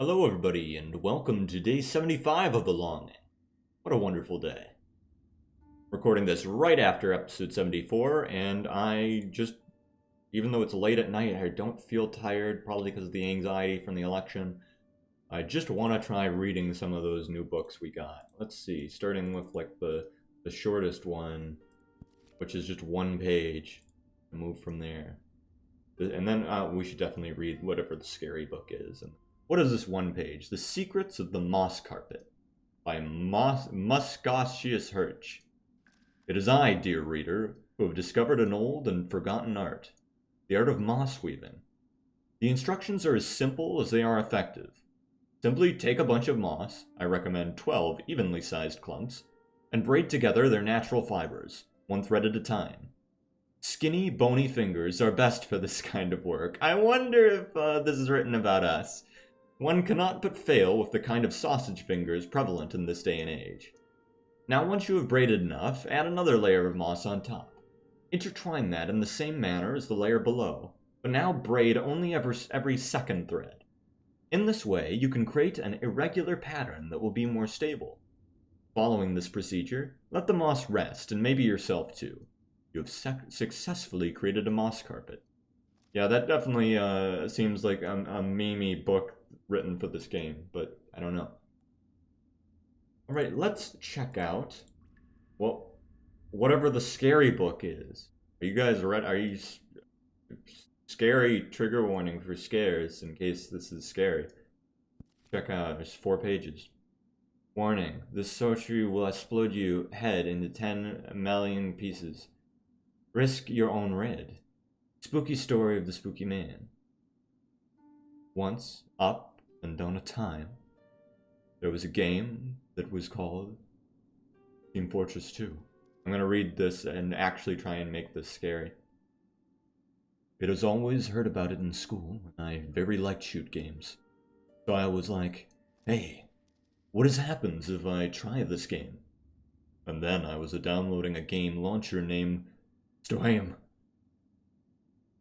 Hello, everybody, and welcome to day 75 of The Longing. What a wonderful day. Recording this right after episode 74, and even though it's late at night, I don't feel tired, probably because of the anxiety from the election. I just want to try reading some of those new books we got. Let's see, starting with the shortest one, which is just one page, and move from there. And then we should definitely read whatever the scary book is. And what is this one page? The Secrets of the Moss Carpet by Muscosius Hirsch. It is I, dear reader, who have discovered an old and forgotten art, the art of moss weaving. The instructions are as simple as they are effective. Simply take a bunch of moss, I recommend 12 evenly sized clumps, and braid together their natural fibers, one thread at a time. Skinny, bony fingers are best for this kind of work. I wonder if this is written about us. One cannot but fail with the kind of sausage fingers prevalent in this day and age. Now once you have braided enough, add another layer of moss on top. Intertwine that in the same manner as the layer below, but now braid only every second thread. In this way, you can create an irregular pattern that will be more stable. Following this procedure, let the moss rest, and maybe yourself too. You have successfully created a moss carpet. Yeah, that definitely seems like a meme book written for this game, but I don't know. Alright, let's check out, well, whatever the scary book is. Are you guys ready? Are you scary trigger warning for scares in case this is scary? Check out, there's 4 pages. Warning, this sorcery will explode your head into 10 million pieces. Risk your own red. Spooky story of the spooky man. Once, up and down a time, there was a game that was called Team Fortress 2. I'm gonna read this and actually try and make this scary. It has always heard about it in school, and I very liked shoot games. So I was like, hey, what happens if I try this game? And then I was downloading a game launcher named Stoham.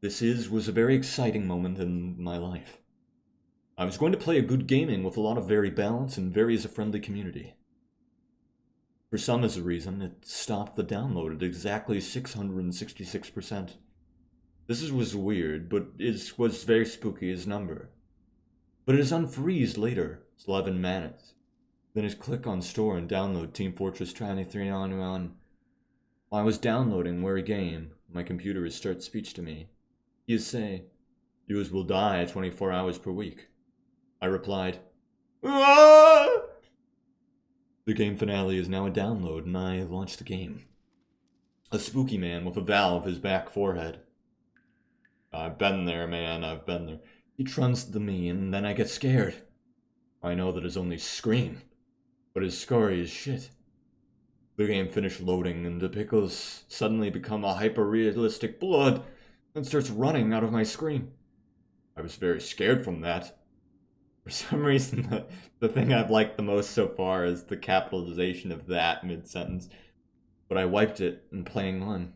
Was a very exciting moment in my life. I was going to play a good gaming with a lot of very balance and very as a friendly community. For some as a reason, it stopped the download at exactly 666%. Was weird, but it was very spooky as number. But it is unfreezed later, 11 minutes. Then is click on store and download Team Fortress 23 on. While I was downloading Wary Game, my computer is start speech to me. He is say, "Viewers will die 24 hours per week." I replied, "Ah!" The game finale is now a download, and I launch the game. A spooky man with a valve his back forehead. I've been there, man, I've been there. He truns to me, and then I get scared. I know that his only scream, but his story is shit. The game finished loading, and the pickles suddenly become a hyper-realistic blood and starts running out of my screen. I was very scared from that. For some reason, the thing I've liked the most so far is the capitalization of that mid-sentence. But I wiped it in playing on.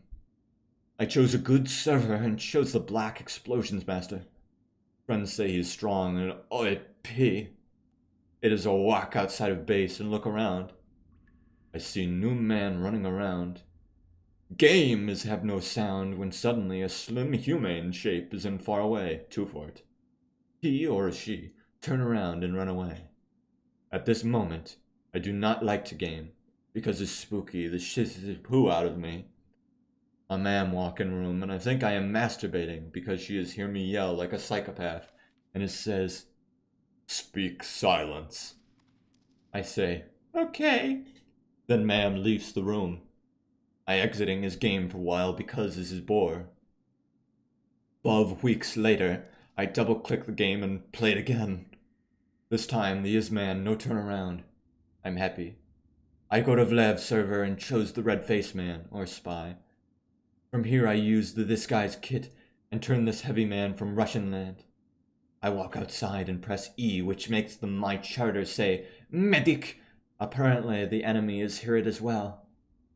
I chose a good server and chose the Black Explosions Master. Friends say he's strong and OP. It is a walk outside of base and look around. I see new man running around. Game is have no sound when suddenly a slim humane shape is in far away, too for it. He or she turn around and run away. At this moment, I do not like to game, because it's spooky, the shit is poo out of me. A man walk in room and I think I am masturbating because she has hear me yell like a psychopath, and it says, "Speak silence." I say, "Okay." Then ma'am leaves the room. I exiting his game for a while because this is bore. 12 weeks later, I double-click the game and play it again. This time, the Isman no turn around. I'm happy. I go to Vlev server and chose the red-faced man, or spy. From here I use the This Guy's kit and turn this heavy man from Russian land. I walk outside and press E, which makes my charter say, "Medic!" Apparently the enemy is hear it as well,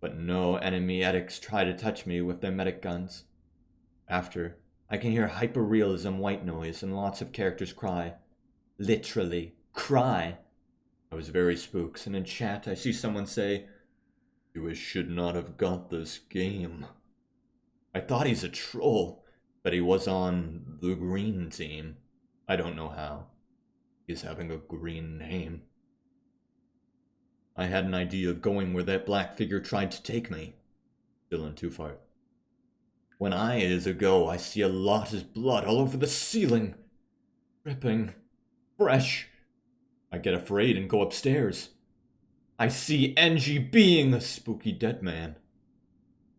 but no enemy medics try to touch me with their medic guns. After, I can hear hyper-realism white noise and lots of characters cry. Literally, cry. I was very spooked, and in chat I see someone say, "You should not have got this game." I thought he's a troll, but he was on the green team. I don't know how. He's having a green name. I had an idea of going where that black figure tried to take me. Dylan Tufart. When years ago I see a lot of blood all over the ceiling. Dripping. Fresh. I get afraid and go upstairs. I see Engie being a spooky dead man.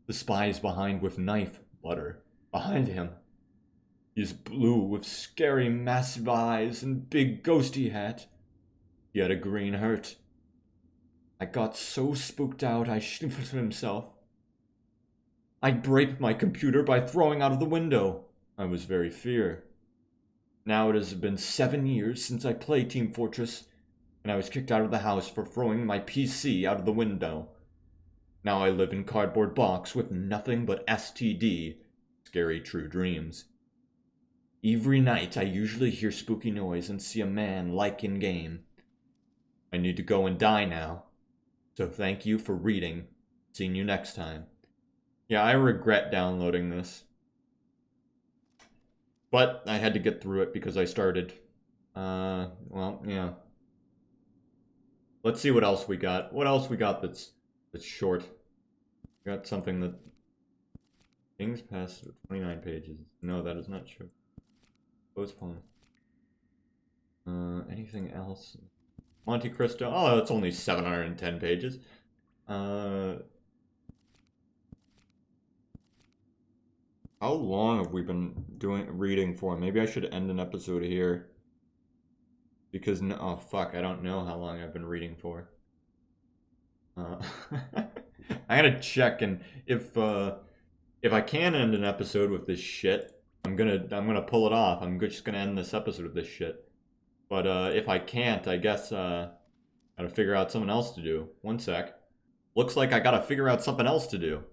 The spy is behind with knife, butter, behind him. He is blue with scary massive eyes and big ghosty hat. He had a green hurt. I got so spooked out I sniffed himself. I'd break my computer by throwing out of the window. I was very fear. Now it has been 7 years since I played Team Fortress, and I was kicked out of the house for throwing my PC out of the window. Now I live in cardboard box with nothing but STD, scary true dreams. Every night I usually hear spooky noise and see a man like in game. I need to go and die now. So thank you for reading. Seeing you next time. Yeah, I regret downloading this. But I had to get through it because I started. Well, yeah. Let's see what else we got. What else we got that's short? We got something that... Things past 29 pages. No, that is not true. Postpone. Anything else? Monte Cristo. Oh, it's only 710 pages. How long have we been reading for? Maybe I should end an episode here. Because oh fuck, I don't know how long I've been reading for. I gotta check, and if I can end an episode with this shit, I'm gonna pull it off. I'm just gonna end this episode with this shit. But if I can't, I guess gotta figure out something else to do. One sec. Looks like I gotta figure out something else to do.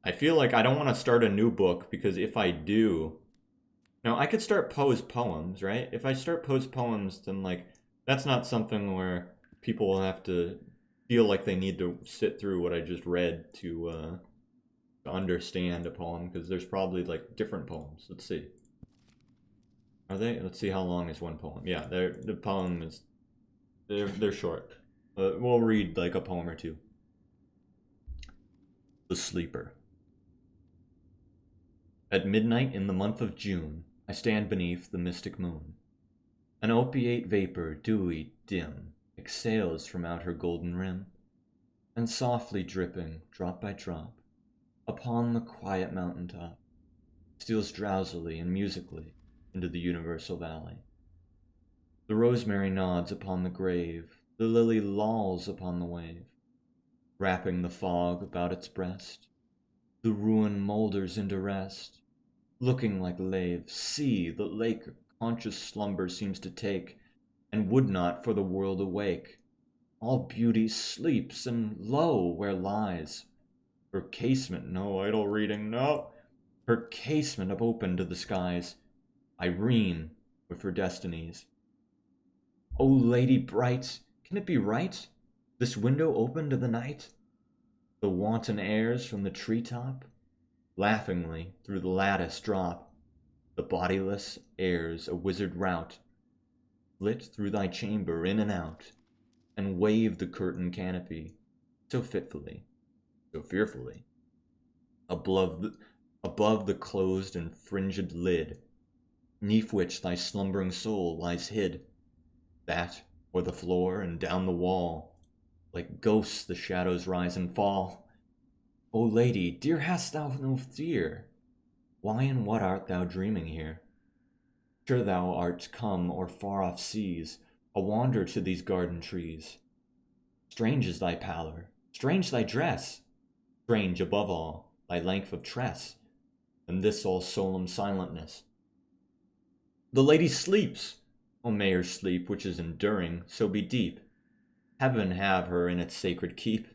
I feel like I don't want to start a new book, because if I do... Now, I could start Poe's poems, right? If I start Poe's poems, then, like, that's not something where people will have to feel like they need to sit through what I just read to understand a poem, because there's probably, like, different poems. Let's see. Are they? Let's see how long is one poem. Yeah, the poem is... They're short. We'll read, like, a poem or two. The Sleeper. At midnight in the month of June, I stand beneath the mystic moon. An opiate vapor, dewy, dim, exhales from out her golden rim, and softly dripping, drop by drop, upon the quiet mountain top, steals drowsily and musically into the universal valley. The rosemary nods upon the grave, the lily lolls upon the wave, wrapping the fog about its breast. The ruin moulders into rest, looking like lave. See, the lake conscious slumber seems to take, and would not for the world awake. All beauty sleeps, and lo, where lies her casement, no idle reading, no, her casement up open to the skies, Irene with her destinies. O lady bright, can it be right, this window open to the night? The wanton airs from the treetop laughingly through the lattice drop. The bodiless airs a wizard rout flit through thy chamber in and out, and wave the curtain canopy so fitfully, so fearfully, above the closed and fringed lid, 'neath which thy slumbering soul lies hid, that o'er the floor and down the wall, like ghosts the shadows rise and fall. O lady, dear, hast thou no fear? Why and what art thou dreaming here? Sure thou art come o'er far-off seas, a wanderer to these garden trees. Strange is thy pallor, strange thy dress, strange above all thy length of tress, and this all solemn silentness. The lady sleeps, O may her sleep, which is enduring, so be deep. Heaven have her in its sacred keep.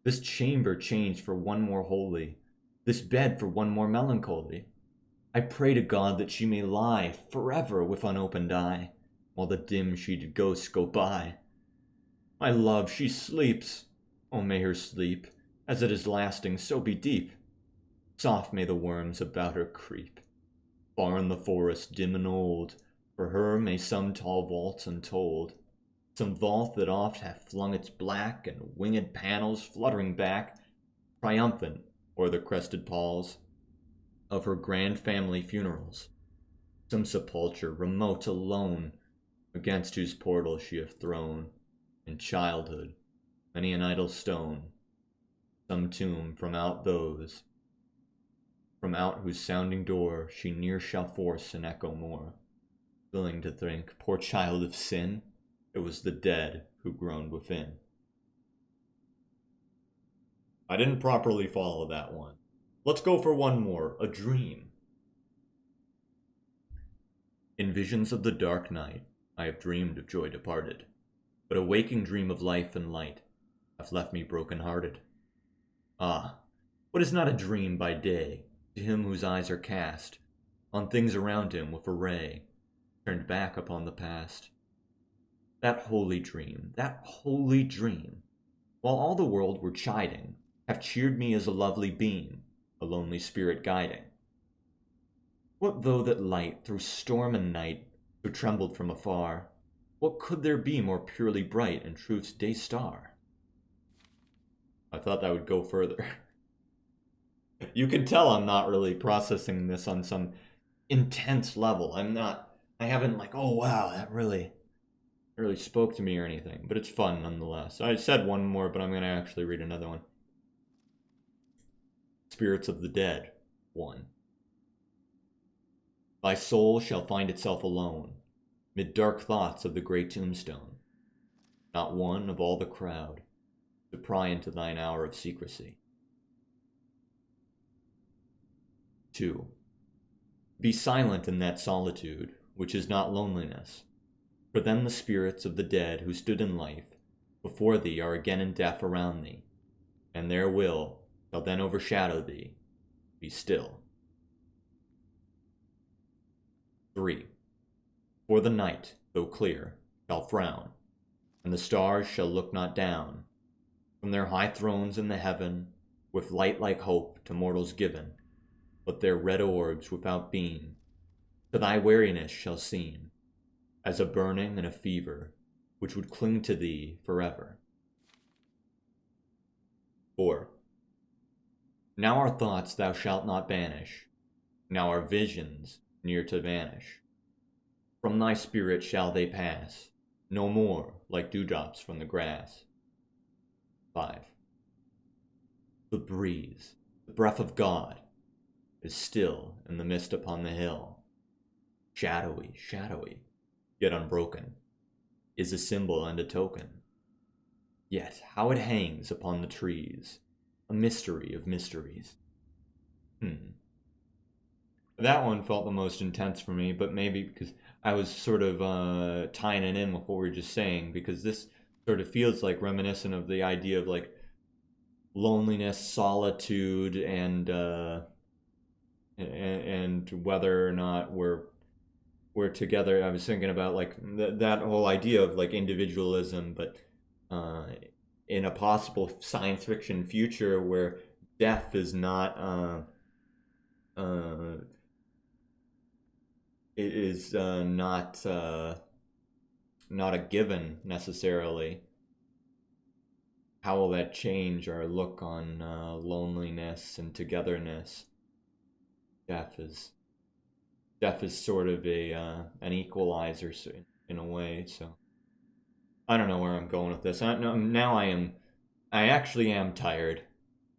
This chamber changed for one more holy, this bed for one more melancholy. I pray to God that she may lie forever with unopened eye, while the dim-sheeted ghosts go by. My love, she sleeps. Oh, may her sleep, as it is lasting, so be deep. Soft may the worms about her creep. Far in the forest, dim and old, for her may some tall vault untold, some vault that oft hath flung its black and winged panels fluttering back, triumphant o'er the crested palls of her grand family funerals. Some sepulchre remote alone, against whose portal she hath thrown, in childhood, many an idle stone. Some tomb from out whose sounding door she ne'er shall force an echo more, willing to think, poor child of sin, it was the dead who groaned within. I didn't properly follow that one. Let's go for one more, a dream. In visions of the dark night, I have dreamed of joy departed, but a waking dream of life and light hath left me broken-hearted. Ah, what is not a dream by day to him whose eyes are cast on things around him with a ray turned back upon the past? That holy dream, while all the world were chiding, have cheered me as a lovely beam, a lonely spirit guiding. What though that light through storm and night so trembled from afar? What could there be more purely bright in truth's day star? I thought that would go further. You can tell I'm not really processing this on some intense level. I haven't like, oh wow, that really spoke to me or anything, but it's fun nonetheless. I said one more, but I'm going to actually read another one. Spirits of the Dead, 1. Thy soul shall find itself alone, mid dark thoughts of the great tombstone, not one of all the crowd to pry into thine hour of secrecy. 2. Be silent in that solitude, which is not loneliness, for then the spirits of the dead who stood in life before thee are again in death around thee, and their will shall then overshadow thee. Be still. 3. For the night, though clear, shall frown, and the stars shall look not down from their high thrones in the heaven, with light like hope to mortals given, but their red orbs without beam to thy weariness shall seem as a burning and a fever which would cling to thee forever. 4. Now our thoughts thou shalt not banish, now our visions near to vanish. From thy spirit shall they pass, no more like dewdrops from the grass. 5. The breeze, the breath of God, is still in the mist upon the hill. Shadowy, yet unbroken, is a symbol and a token. Yet how it hangs upon the trees, a mystery of mysteries. That one felt the most intense for me, but maybe because I was sort of tying it in with what we were just saying, because this sort of feels like reminiscent of the idea of like loneliness, solitude, and whether or not we're together. I was thinking about like that whole idea of like individualism, but in a possible science fiction future where death is not not a given necessarily. How will that change our look on loneliness and togetherness? Death is sort of an equalizer in a way. So I don't know where I'm going with this. I actually am tired,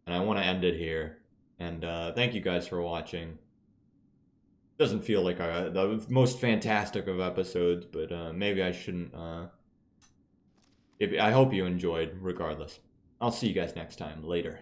and I want to end it here. And thank you guys for watching. Doesn't feel like the most fantastic of episodes, but maybe I shouldn't. I hope you enjoyed, regardless. I'll see you guys next time. Later.